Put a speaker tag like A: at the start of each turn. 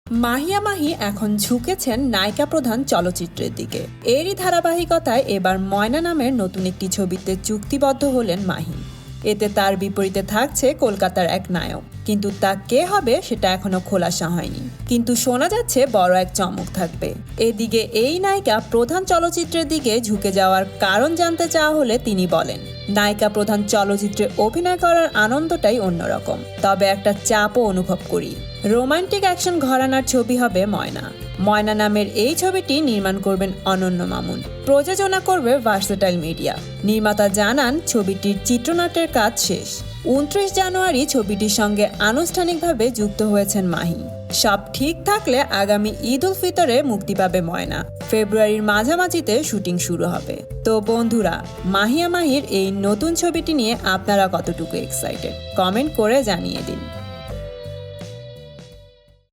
A: মাহিয়া মাহি এখন ঝুঁকেছেন নায়িকা প্রধান চলচ্চিত্রের দিকে। এরই ধারাবাহিকতায় এবার ময়না নামের নতুন একটি ছবিতে চুক্তিবদ্ধ হলেন মাহি। এতে তার বিপরীতে থাকছে কলকাতার এক নায়ক, কিন্তু তা কে হবে সেটা এখনো খোলাসা হয়নি। কিন্তু শোনা যাচ্ছে বড় এক চমক থাকবে। এদিকে এই নায়িকা প্রধান চলচ্চিত্রের দিকে ঝুঁকে যাওয়ার কারণ জানতে চাওয়া হলে তিনি বলেন, নায়িকা প্রধান চলচ্চিত্রে অভিনয় করার আনন্দটাই অন্যরকম, তবে একটা চাপও অনুভব করি। রোমান্টিক অ্যাকশন ঘরানার ছবি হবে ময়না। ময়না নামের এই ছবিটি নির্মাণ করবেন অনন্য মামুন, প্রযোজনা করবে ভার্সেটাইল মিডিয়া। নির্মাতা জানান ছবিটির চিত্রনাট্যের কাজ শেষ। 29 জানুয়ারি ছবিটির সঙ্গে আনুষ্ঠানিকভাবে যুক্ত হয়েছেন মাহি। সব ঠিক থাকলে আগামী ঈদ উল ফিতরে মুক্তি পাবে ময়না। ফেব্রুয়ারির মাঝামাঝিতে শুটিং শুরু হবে। তো বন্ধুরা, মাহিয়া মাহির এই নতুন ছবিটি নিয়ে আপনারা কতটুকু এক্সাইটেড কমেন্ট করে জানিয়ে দিন।